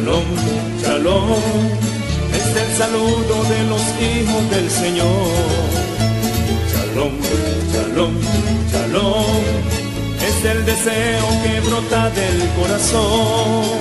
Shalom, shalom, es el saludo de los hijos del Señor. Shalom, shalom, shalom, es el deseo que brota del corazón.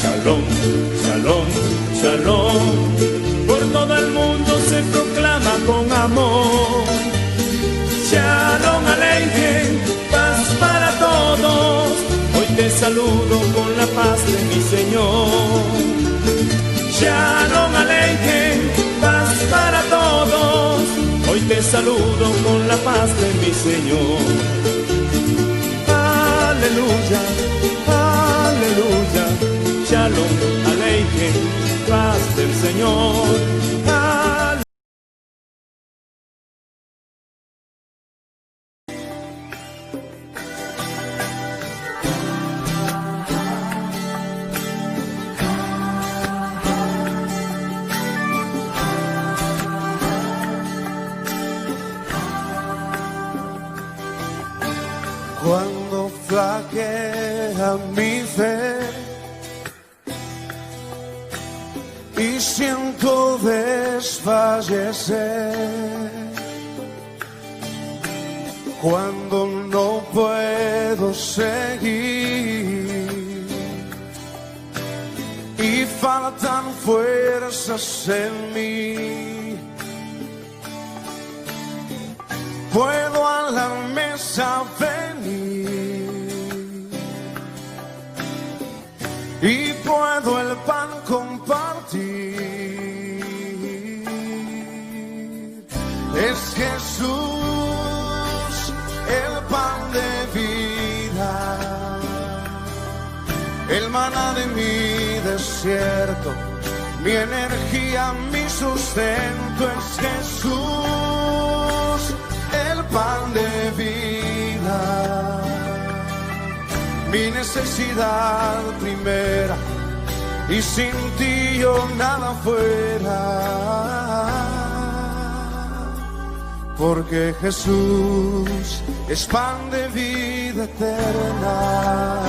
Shalom, shalom, shalom, por todo el mundo se proclama con amor. Shalom Aleichem, paz para todos. Hoy te saludo con la paz de mi Señor. Shalom Aleichem, paz para todos. Hoy te saludo con la paz de mi Señor. Aleluya, aleluya. Shalom Aleichem, paz del Señor. Cuando flaquea mi fe y siento desfallecer, cuando no puedo seguir y faltan fuerzas en mí, puedo a la mesa venir y puedo el pan compartir. Es Jesús el pan de vida, el maná de mi desierto, mi energía, mi sustento. Es Jesús el pan de vida, mi necesidad primera, y sin ti yo nada fuera, porque Jesús es pan de vida eterna.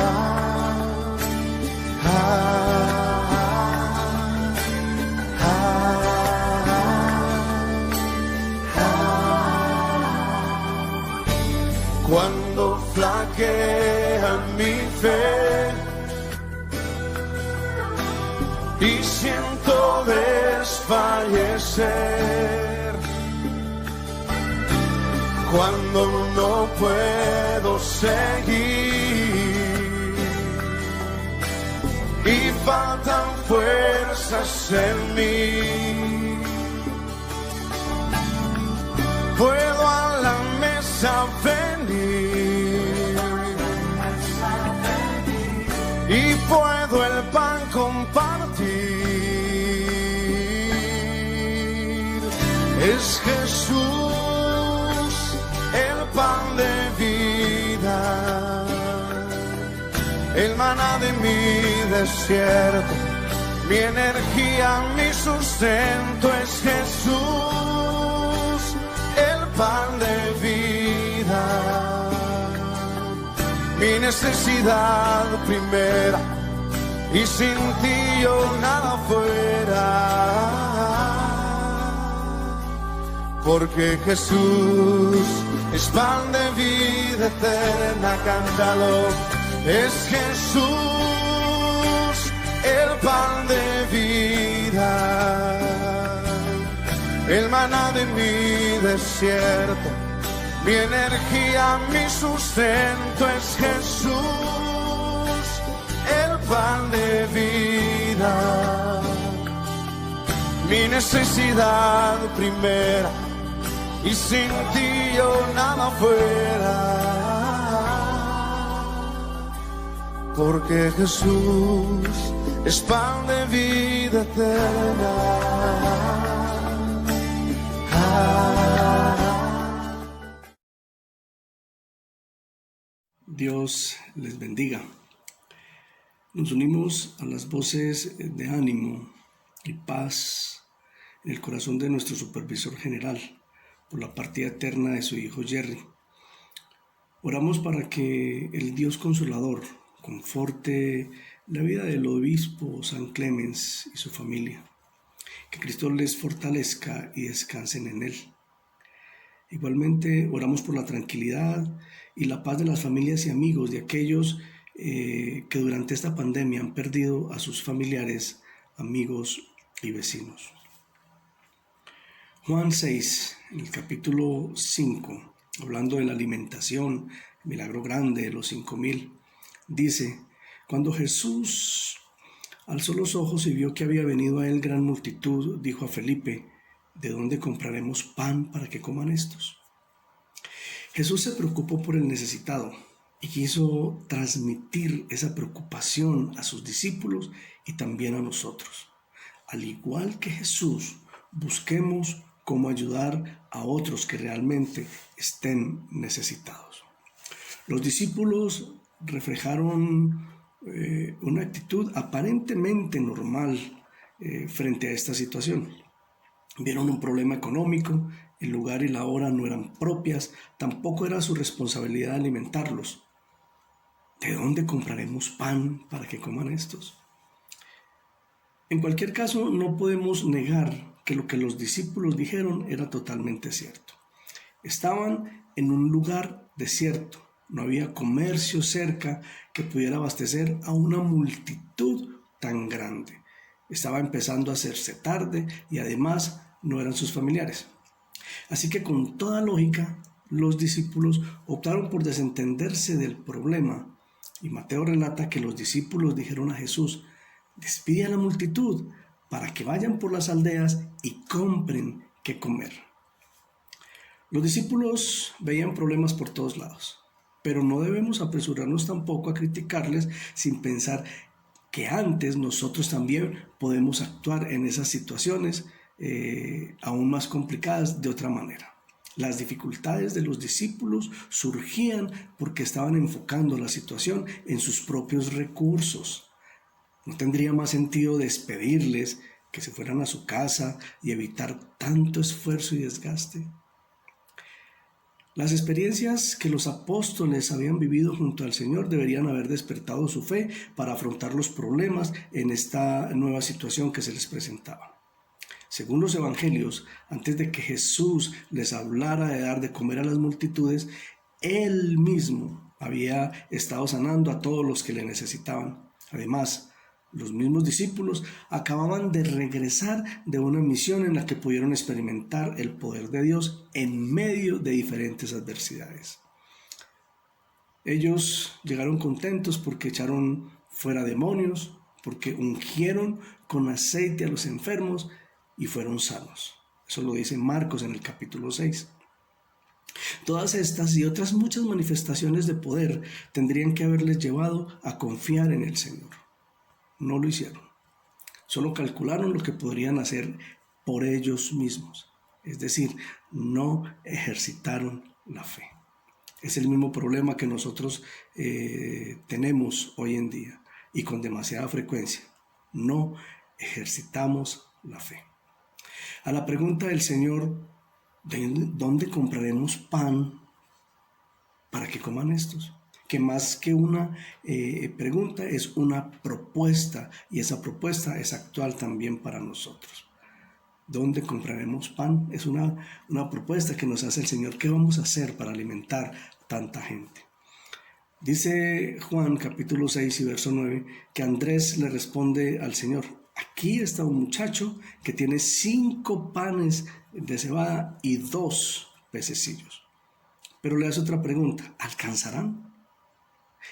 Cuando flaquea mi fe y siento desfallecer, cuando no puedo seguir y faltan fuerzas en mí, puedo a la mesa venir y puedo el pan compartir. Es Jesús el pan de vida, el maná de mi desierto, mi energía, mi sustento. Es Jesús el pan de vida, mi necesidad primera, y sin ti yo nada fuera, porque Jesús es pan de vida eterna. Cántalo. Es Jesús el pan de vida, el maná de mi desierto, mi energía, mi sustento. Es Jesús el pan de vida, mi necesidad primera, y sin ti yo nada fuera, porque Jesús es pan de vida eterna. Dios les bendiga. Nos unimos a las voces de ánimo y paz en el corazón de nuestro supervisor general por la partida eterna de su hijo Jerry. Oramos para que el Dios Consolador conforte la vida del obispo San Clemens y su familia. Que Cristo les fortalezca y descansen en él. Igualmente oramos por la tranquilidad y la paz de las familias y amigos de aquellos que durante esta pandemia han perdido a sus familiares, amigos y vecinos. Juan 6, en el capítulo 5, hablando de la alimentación, el milagro grande de los 5,000, dice: cuando Jesús alzó los ojos y vio que había venido a él gran multitud, dijo a Felipe: ¿de dónde compraremos pan para que coman estos? Jesús se preocupó por el necesitado y quiso transmitir esa preocupación a sus discípulos y también a nosotros. Al igual que Jesús, busquemos cómo ayudar a otros que realmente estén necesitados. Los discípulos reflejaron una actitud aparentemente normal frente a esta situación. Vieron un problema económico, el lugar y la hora no eran propias, tampoco era su responsabilidad alimentarlos. ¿De dónde compraremos pan para que coman estos? En cualquier caso, no podemos negar que lo que los discípulos dijeron era totalmente cierto. Estaban en un lugar desierto, no había comercio cerca que pudiera abastecer a una multitud tan grande. Estaba empezando a hacerse tarde y además no eran sus familiares. Así que con toda lógica, los discípulos optaron por desentenderse del problema. Y Mateo relata que los discípulos dijeron a Jesús: despide a la multitud para que vayan por las aldeas y compren qué comer. Los discípulos veían problemas por todos lados, pero no debemos apresurarnos tampoco a criticarles sin pensar que antes nosotros también podemos actuar en esas situaciones aún más complicadas de otra manera. Las dificultades de los discípulos surgían porque estaban enfocando la situación en sus propios recursos. ¿No tendría más sentido despedirles, que se fueran a su casa y evitar tanto esfuerzo y desgaste? Las experiencias que los apóstoles habían vivido junto al Señor deberían haber despertado su fe para afrontar los problemas en esta nueva situación que se les presentaba. Según los evangelios, antes de que Jesús les hablara de dar de comer a las multitudes, Él mismo había estado sanando a todos los que le necesitaban. Además, los mismos discípulos acababan de regresar de una misión en la que pudieron experimentar el poder de Dios en medio de diferentes adversidades. Ellos llegaron contentos porque echaron fuera demonios, porque ungieron con aceite a los enfermos y fueron sanos. Eso lo dice Marcos en el capítulo 6. Todas estas y otras muchas manifestaciones de poder tendrían que haberles llevado a confiar en el Señor. No lo hicieron. Solo calcularon lo que podrían hacer por ellos mismos. Es decir, no ejercitaron la fe. Es el mismo problema que nosotros tenemos hoy en día y con demasiada frecuencia. No ejercitamos la fe. A la pregunta del Señor: ¿de dónde compraremos pan para que coman estos? Que más que una pregunta es una propuesta, y esa propuesta es actual también para nosotros. ¿Dónde compraremos pan? Es una propuesta que nos hace el Señor. ¿Qué vamos a hacer para alimentar tanta gente? Dice Juan capítulo 6 y verso 9 que Andrés le responde al Señor: aquí está un muchacho que tiene 5 panes de cebada y 2 pececillos. Pero le hace otra pregunta: ¿alcanzarán?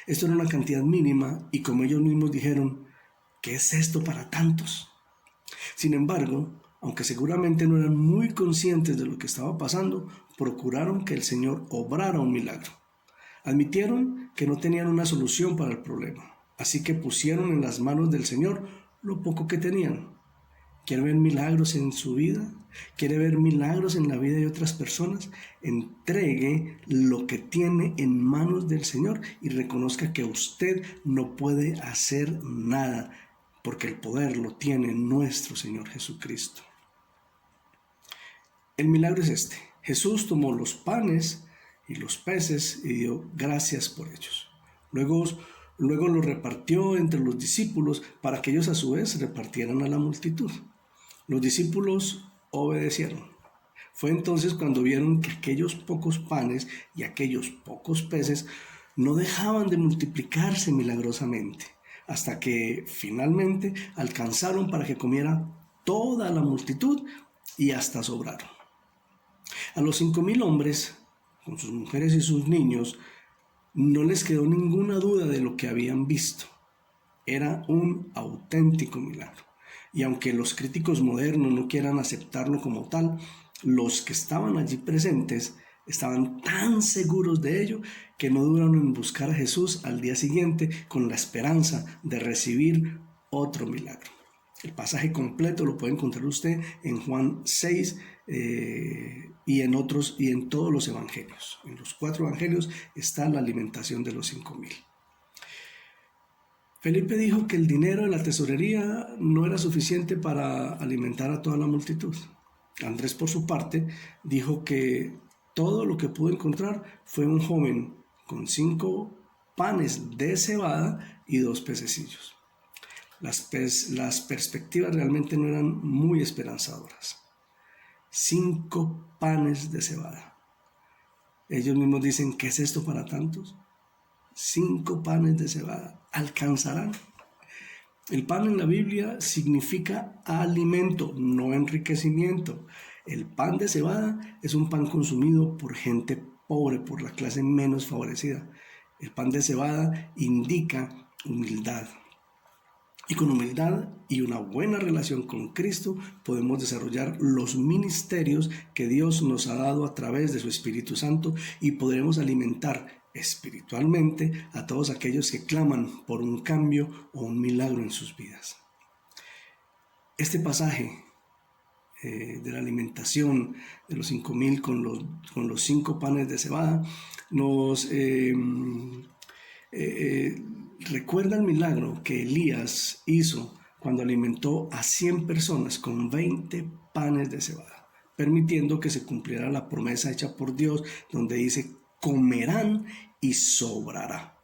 Esto era una cantidad mínima y, como ellos mismos dijeron, ¿qué es esto para tantos? Sin embargo, aunque seguramente no eran muy conscientes de lo que estaba pasando, procuraron que el Señor obrara un milagro. Admitieron que no tenían una solución para el problema, así que pusieron en las manos del Señor lo poco que tenían. ¿Quiere ver milagros en su vida? ¿Quiere ver milagros en la vida de otras personas? Entregue lo que tiene en manos del Señor y reconozca que usted no puede hacer nada, porque el poder lo tiene nuestro Señor Jesucristo. El milagro es este: Jesús tomó los panes y los peces y dio gracias por ellos. Luego Luego lo repartió entre los discípulos para que ellos a su vez repartieran a la multitud. Los discípulos obedecieron. Fue entonces cuando vieron que aquellos pocos panes y aquellos pocos peces no dejaban de multiplicarse milagrosamente, hasta que finalmente alcanzaron para que comiera toda la multitud y hasta sobraron. A los 5,000 hombres, con sus mujeres y sus niños, no les quedó ninguna duda de lo que habían visto. Era un auténtico milagro. Y aunque los críticos modernos no quieran aceptarlo como tal, los que estaban allí presentes estaban tan seguros de ello que no dudaron en buscar a Jesús al día siguiente con la esperanza de recibir otro milagro. El pasaje completo lo puede encontrar usted en Juan 6 y en todos los evangelios. En los 4 evangelios está la alimentación de los 5,000. Felipe dijo que el dinero de la tesorería no era suficiente para alimentar a toda la multitud. Andrés, por su parte, dijo que todo lo que pudo encontrar fue un joven con 5 panes de cebada y 2 pececillos. Las perspectivas realmente no eran muy esperanzadoras. 5 panes de cebada. Ellos mismos dicen, ¿qué es esto para tantos? 5 panes de cebada. ¿Alcanzarán? El pan en la Biblia significa alimento, no enriquecimiento. El pan de cebada es un pan consumido por gente pobre, por la clase menos favorecida. El pan de cebada indica humildad. Y con humildad y una buena relación con Cristo podemos desarrollar los ministerios que Dios nos ha dado a través de su Espíritu Santo y podremos alimentar espiritualmente a todos aquellos que claman por un cambio o un milagro en sus vidas. Este pasaje de la alimentación de los 5,000 con los 5 panes de cebada nos recuerda el milagro que Elías hizo cuando alimentó a 100 personas con 20 panes de cebada, permitiendo que se cumpliera la promesa hecha por Dios, donde dice, comerán y sobrará.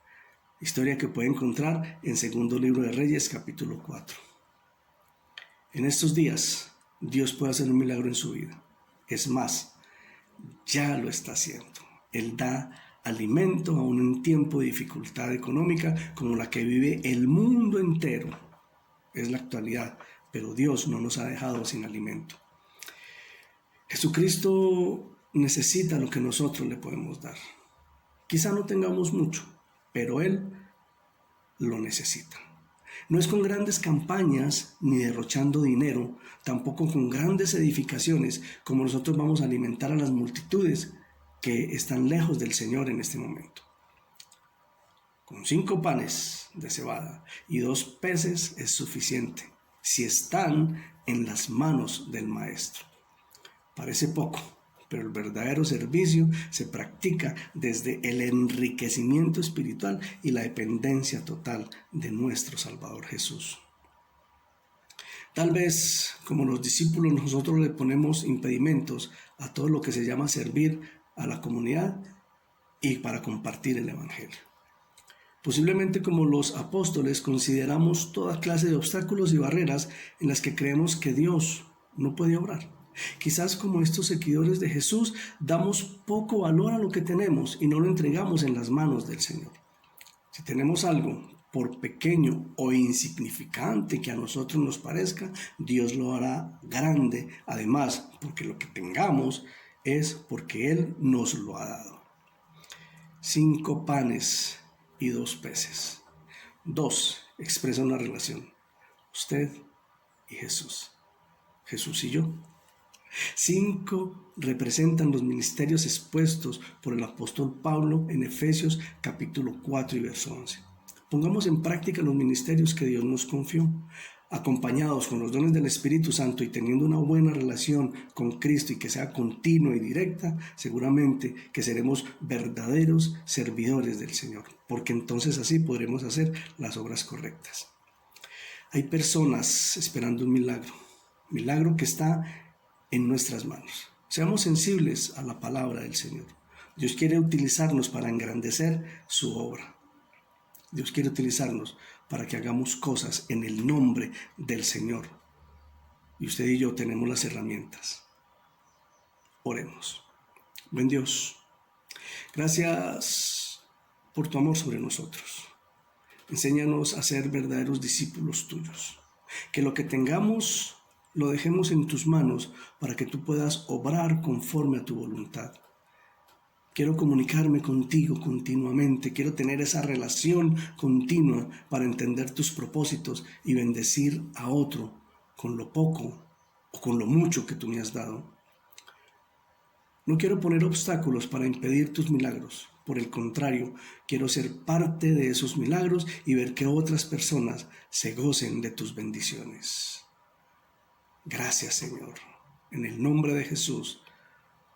Historia que puede encontrar en Segundo Libro de Reyes, capítulo 4. En estos días, Dios puede hacer un milagro en su vida. Es más, ya lo está haciendo. Él da alimento aún en tiempo de dificultad económica como la que vive el mundo entero. Es la actualidad, pero Dios no nos ha dejado sin alimento. Jesucristo necesita lo que nosotros le podemos dar. Quizá no tengamos mucho, pero Él lo necesita. No es con grandes campañas ni derrochando dinero, tampoco con grandes edificaciones como nosotros vamos a alimentar a las multitudes que están lejos del Señor en este momento. Con 5 panes de cebada y 2 peces es suficiente si están en las manos del Maestro. Parece poco, pero el verdadero servicio se practica desde el enriquecimiento espiritual y la dependencia total de nuestro Salvador Jesús. Tal vez, como los discípulos, nosotros le ponemos impedimentos a todo lo que se llama servir a la comunidad y para compartir el Evangelio. Posiblemente como los apóstoles consideramos toda clase de obstáculos y barreras en las que creemos que Dios no puede obrar. Quizás como estos seguidores de Jesús damos poco valor a lo que tenemos y no lo entregamos en las manos del Señor. Si tenemos algo, por pequeño o insignificante que a nosotros nos parezca, Dios lo hará grande, además porque lo que tengamos es porque Él nos lo ha dado. 5 panes y 2 peces. 2 expresa una relación. Usted y Jesús. Jesús y yo. 5 representan los ministerios expuestos por el apóstol Pablo en Efesios capítulo 4 y verso 11. Pongamos en práctica los ministerios que Dios nos confió. Acompañados con los dones del Espíritu Santo y teniendo una buena relación con Cristo y que sea continua y directa, seguramente que seremos verdaderos servidores del Señor, porque entonces así podremos hacer las obras correctas. Hay personas esperando un milagro que está en nuestras manos. Seamos sensibles a la palabra del Señor. Dios quiere utilizarnos para engrandecer su obra. Dios quiere utilizarnos para que hagamos cosas en el nombre del Señor. Y usted y yo tenemos las herramientas. Oremos. Buen Dios, gracias por tu amor sobre nosotros. Enséñanos a ser verdaderos discípulos tuyos. Que lo que tengamos lo dejemos en tus manos para que tú puedas obrar conforme a tu voluntad. Quiero comunicarme contigo continuamente, quiero tener esa relación continua para entender tus propósitos y bendecir a otro con lo poco o con lo mucho que tú me has dado. No quiero poner obstáculos para impedir tus milagros. Por el contrario, quiero ser parte de esos milagros y ver que otras personas se gocen de tus bendiciones. Gracias, Señor. En el nombre de Jesús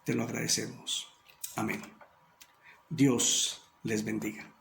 te lo agradecemos. Amén. Dios les bendiga.